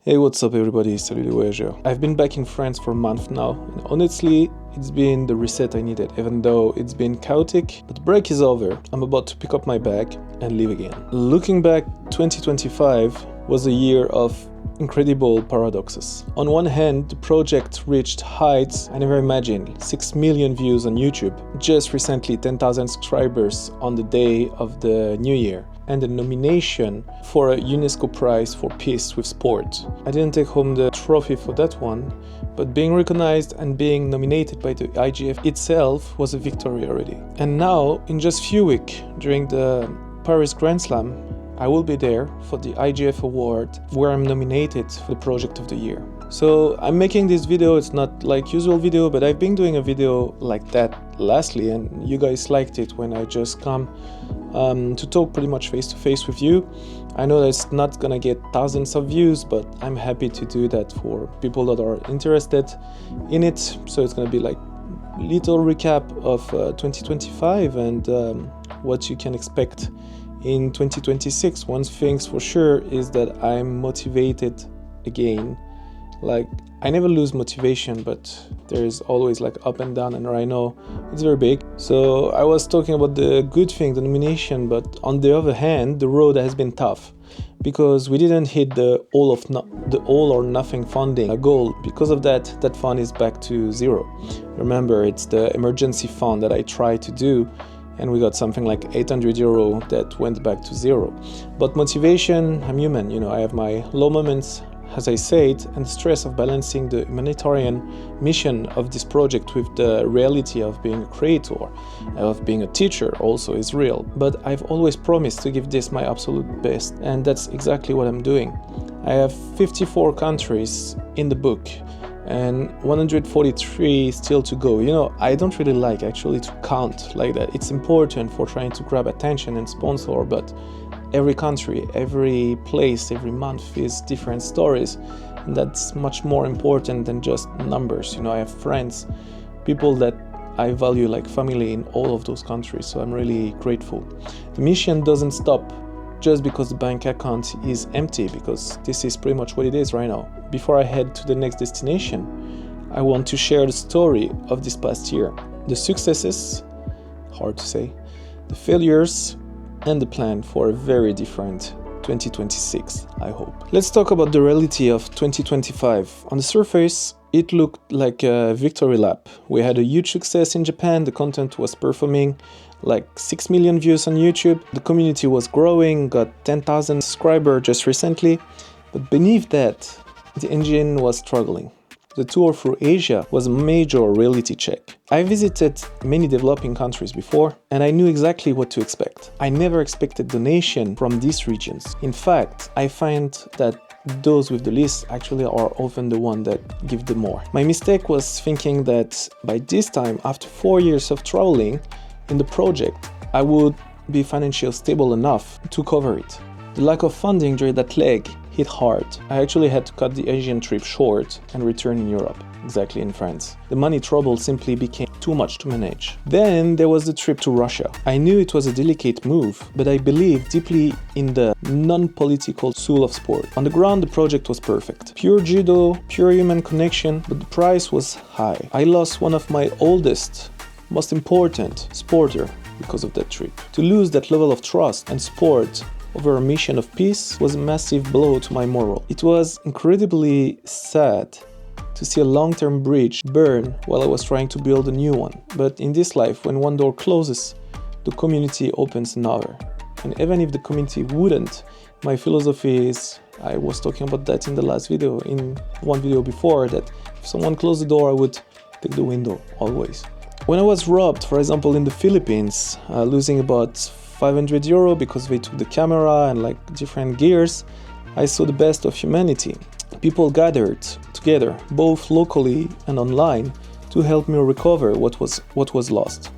Hey, what's up everybody, salut les voyageurs. I've been back in France for a month now, and honestly, it's been the reset I needed, even though it's been chaotic, but the break is over. I'm about to pick up my bag and leave again. Looking back, 2025 was a year of incredible paradoxes. On one hand, the project reached heights I never imagined. 6 million views on YouTube, just recently 10,000 subscribers on the day of the new year, and a nomination for a UNESCO prize for peace with sport. I didn't take home the trophy for that one, but being recognized and being nominated by the IGF itself was a victory already. And now, in just few weeks, during the Paris Grand Slam, I will be there for the IGF award where I'm nominated for the project of the year. So I'm making this video, it's not like usual video, but I've been doing a video like that lastly, and you guys liked it when I just come to talk pretty much face to face with you. I know that it's not gonna get thousands of views, but I'm happy to do that for people that are interested in it. So it's gonna be like little recap of 2025 and what you can expect in 2026. One thing for sure is that I'm motivated again. Like, I never lose motivation, but there's always like up and down, and right now it's very big. So I was talking about the good thing, the nomination, but on the other hand, the road has been tough because we didn't hit the all or nothing funding goal. Because of that, that fund is back to zero. Remember, it's the emergency fund that I tried to do, and we got something like 800 euro that went back to zero. But motivation, I'm human, you know, I have my low moments, as I said, and the stress of balancing the humanitarian mission of this project with the reality of being a creator, of being a teacher also is real. But I've always promised to give this my absolute best, and that's exactly what I'm doing. I have 54 countries in the book, and 143 still to go. You know, I don't really like actually to count like that. It's important for trying to grab attention and sponsor, but every country, every place, every month is different stories, and that's much more important than just numbers. You know, I have friends, people that I value like family in all of those countries, so I'm really grateful. The mission doesn't stop just because the bank account is empty, because this is pretty much what it is right now. Before I head to the next destination, I want to share the story of this past year. The successes, hard to say, the failures, and the plan for a very different 2026, I hope. Let's talk about the reality of 2025. On the surface, it looked like a victory lap. We had a huge success in Japan, the content was performing, like 6 million views on YouTube. The community was growing, got 10,000 subscribers just recently. But beneath that, the engine was struggling. The tour through Asia was a major reality check. I visited many developing countries before, and I knew exactly what to expect. I never expected donation from these regions. In fact, I find that those with the least actually are often the ones that give the more. My mistake was thinking that by this time, after 4 years of traveling in the project, I would be financially stable enough to cover it. The lack of funding during that leg hit hard. I actually had to cut the Asian trip short and return in Europe, exactly in France. The money trouble simply became too much to manage. Then there was the trip to Russia. I knew it was a delicate move, but I believed deeply in the non-political soul of sport. On the ground, the project was perfect. Pure judo, pure human connection, but the price was high. I lost one of my oldest, most important sporter because of that trip. To lose that level of trust and support over a mission of peace was a massive blow to my moral. It was incredibly sad to see a long-term bridge burn while I was trying to build a new one. But in this life, when one door closes, the community opens another. And even if the community wouldn't, my philosophy is, I was talking about that in the last video, in one video before, that if someone closed the door, I would take the window, always. When I was robbed, for example, in the Philippines, losing about 500 euro because they took the camera and like different gears, I saw the best of humanity. People gathered together, both locally and online, to help me recover what was lost.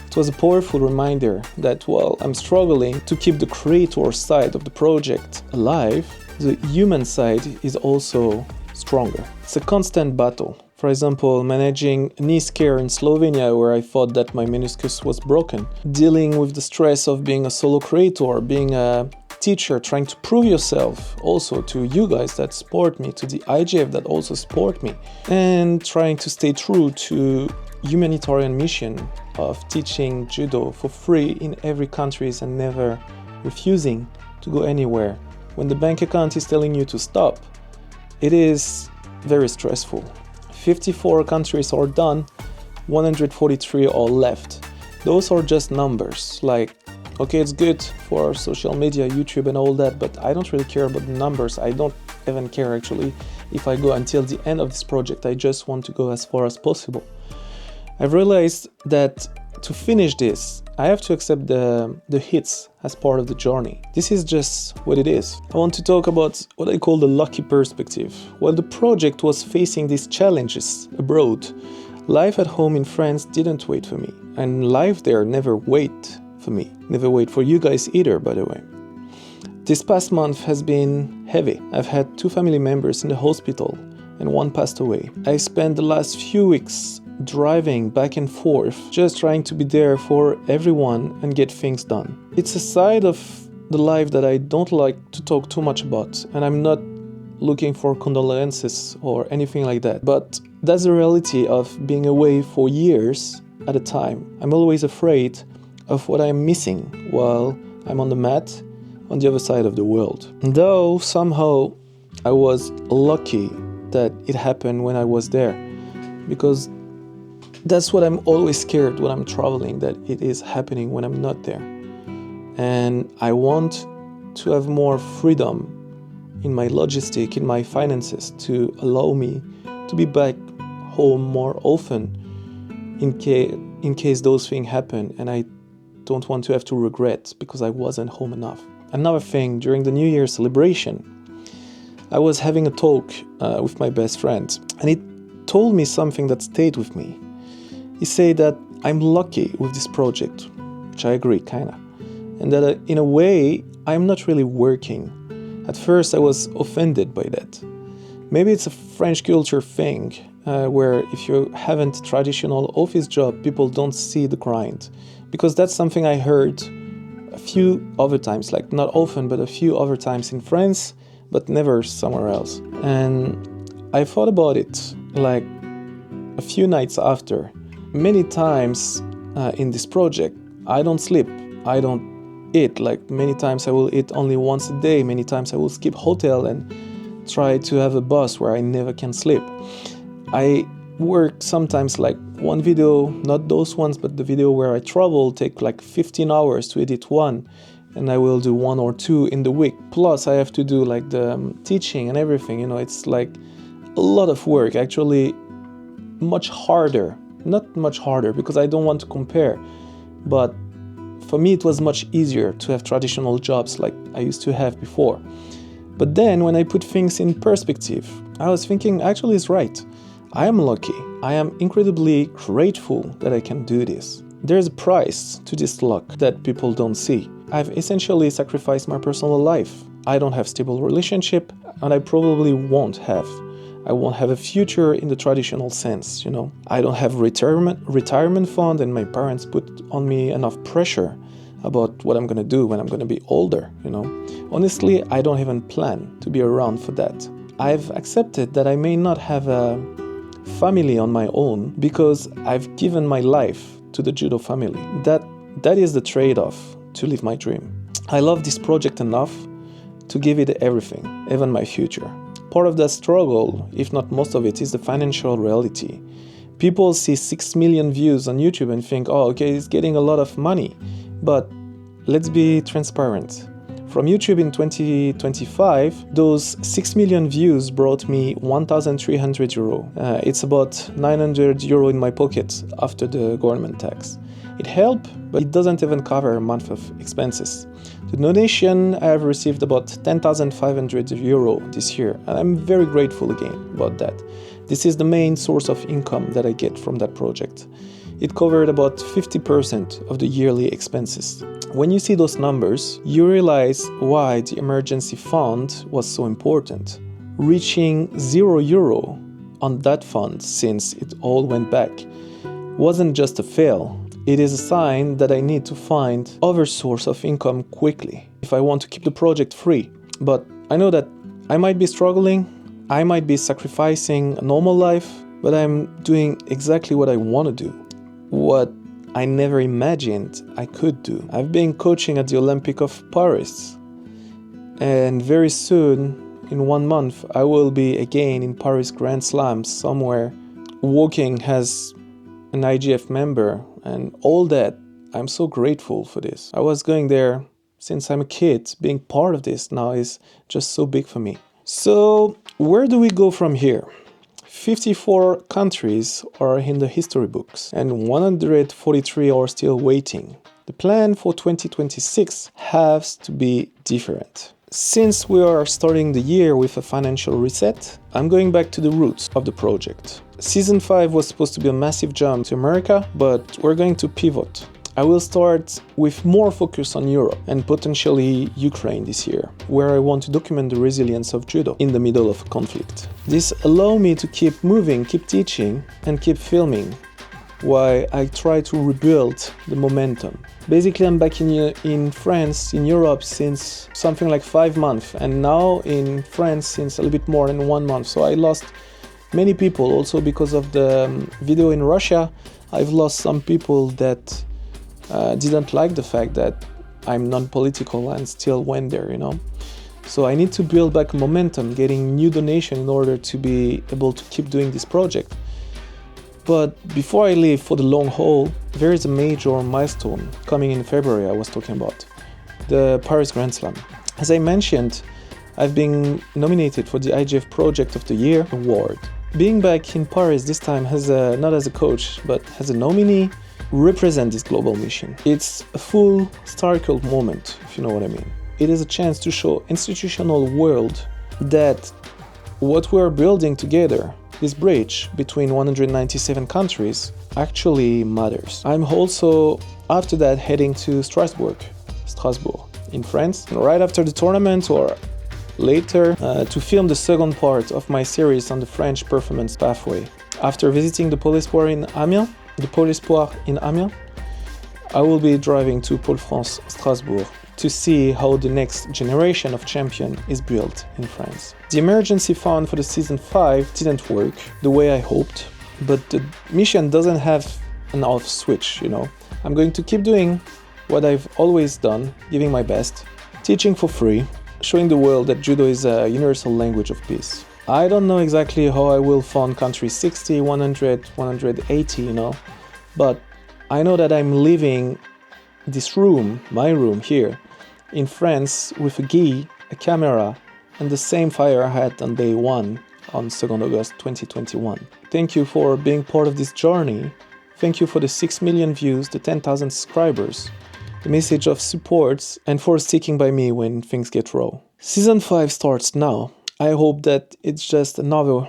It was a powerful reminder that while I'm struggling to keep the creator side of the project alive, the human side is also stronger. It's a constant battle. For example, managing knee scare in Slovenia, where I thought that my meniscus was broken. Dealing with the stress of being a solo creator, being a teacher, trying to prove yourself also to you guys that support me, to the IGF that also support me, and trying to stay true to humanitarian mission of teaching judo for free in every country and never refusing to go anywhere. When the bank account is telling you to stop, it is very stressful. 54 countries are done, 143 are left. Those are just numbers. Like, okay, it's good for social media, YouTube and all that, but I don't really care about the numbers. I don't even care actually if I go until the end of this project. I just want to go as far as possible. I've realized that to finish this, I have to accept the hits as part of the journey. This is just what it is. I want to talk about what I call the lucky perspective. While the project was facing these challenges abroad, life at home in France didn't wait for me. And life there never wait for me. Never wait for you guys either, by the way. This past month has been heavy. I've had 2 family members in the hospital and 1 passed away. I spent the last few weeks driving back and forth, just trying to be there for everyone and get things done. It's a side of the life that I don't like to talk too much about, and I'm not looking for condolences or anything like that. But that's the reality of being away for years at a time. I'm always afraid of what I'm missing while I'm on the mat on the other side of the world. And though somehow I was lucky that it happened when I was there, because that's what I'm always scared when I'm traveling, that it is happening when I'm not there. And I want to have more freedom in my logistic, in my finances, to allow me to be back home more often in case those things happen, and I don't want to have to regret because I wasn't home enough. Another thing, during the New Year celebration, I was having a talk with my best friend, and he told me something that stayed with me. He said that I'm lucky with this project, which I agree, kinda, and that in a way, I'm not really working. At first, I was offended by that. Maybe it's a French culture thing, where if you haven't a traditional office job, people don't see the grind. Because that's something I heard a few other times, like not often, but a few other times in France, but never somewhere else. And I thought about it like a few nights after. Many times in this project, I don't sleep, I don't eat. Like many times I will eat only once a day, many times I will skip hotel and try to have a bus where I never can sleep. I work sometimes like one video, not those ones, but the video where I travel take like 15 hours to edit one, and I will do 1 or 2 in the week. Plus I have to do like the teaching and everything, you know, it's like a lot of work, actually much harder. Not much harder because I don't want to compare, but for me it was much easier to have traditional jobs like I used to have before. But then when I put things in perspective, I was thinking actually it's right. I am lucky. I am incredibly grateful that I can do this. There's a price to this luck that people don't see. I've essentially sacrificed my personal life. I don't have stable relationship, and I probably won't have. I won't have a future in the traditional sense, you know. I don't have retirement fund, and my parents put on me enough pressure about what I'm gonna do when I'm gonna be older, you know. Honestly, I don't even plan to be around for that. I've accepted that I may not have a family on my own because I've given my life to the judo family. That is the trade-off to live my dream. I love this project enough to give it everything, even my future. Part of that struggle, if not most of it, is the financial reality. People see 6 million views on YouTube and think, oh, okay, it's getting a lot of money. But let's be transparent. From YouTube in 2025, those 6 million views brought me 1,300 euro. It's about 900 euro in my pocket after the government tax. It helped, but it doesn't even cover a month of expenses. The donation, I have received about 10,500 euro this year, and I'm very grateful again about that. This is the main source of income that I get from that project. It covered about 50% of the yearly expenses. When you see those numbers, you realize why the emergency fund was so important. Reaching €0 on that fund, since it all went back, wasn't just a fail. It is a sign that I need to find other source of income quickly. if I want to keep the project free. But I know that I might be struggling, I might be sacrificing a normal life, but I'm doing exactly what I want to do, what I never imagined I could do. I've been coaching at the Olympic of Paris, and very soon, in 1 month, I will be again in Paris Grand Slam somewhere, walking as an IGF member, and all that. I'm so grateful for this. I was going there since I'm a kid. Being part of this now is just so big for me. So where do we go from here? 54 countries are in the history books and 143 are still waiting. The plan for 2026 has to be different. Since we are starting the year with a financial reset, I'm going back to the roots of the project. Season 5 was supposed to be a massive jump to America, but we're going to pivot. I will start with more focus on Europe and potentially Ukraine this year, where I want to document the resilience of judo in the middle of a conflict. This allows me to keep moving, keep teaching, and keep filming, while I try to rebuild the momentum. Basically, I'm back in France, in Europe, since something like 5 months, and now in France since a little bit more than 1 month. So I lost many people, also because of the video in Russia. I've lost some people that didn't like the fact that I'm non-political and still went there, you know. So I need to build back momentum, getting new donation in order to be able to keep doing this project. But before I leave for the long haul, there is a major milestone coming in February I was talking about, the Paris Grand Slam. As I mentioned, I've been nominated for the IGF Project of the Year award. Being back in Paris this time not as a coach, but as a nominee, represent this global mission. It's a full historical moment, if you know what I mean. It is a chance to show institutional world that what we're building together, this bridge between 197 countries, actually matters. I'm also, after that, heading to Strasbourg, in France, right after the tournament or later, to film the second part of my series on the French performance pathway. After visiting the Pôle Espoir in Amiens, I will be driving to Pôle France Strasbourg to see how the next generation of champion is built in France. The emergency fund for the season 5 didn't work the way I hoped, but the mission doesn't have an off switch, you know. I'm going to keep doing what I've always done, giving my best, teaching for free, showing the world that judo is a universal language of peace. I don't know exactly how I will fund country 60, 100, 180, you know, but I know that I'm leaving this room, my room here, in France with a gi, a camera, and the same fire I had on day 1 on 2nd August 2021. Thank you for being part of this journey. Thank you for the 6 million views, the 10,000 subscribers, the message of support, and for sticking by me when things get raw. Season 5 starts now. I hope that it's just another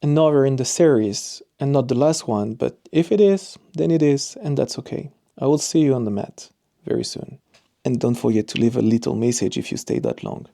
in the series and not the last one, but if it is, then it is, and that's okay. I will see you on the mat very soon. And don't forget to leave a little message if you stay that long.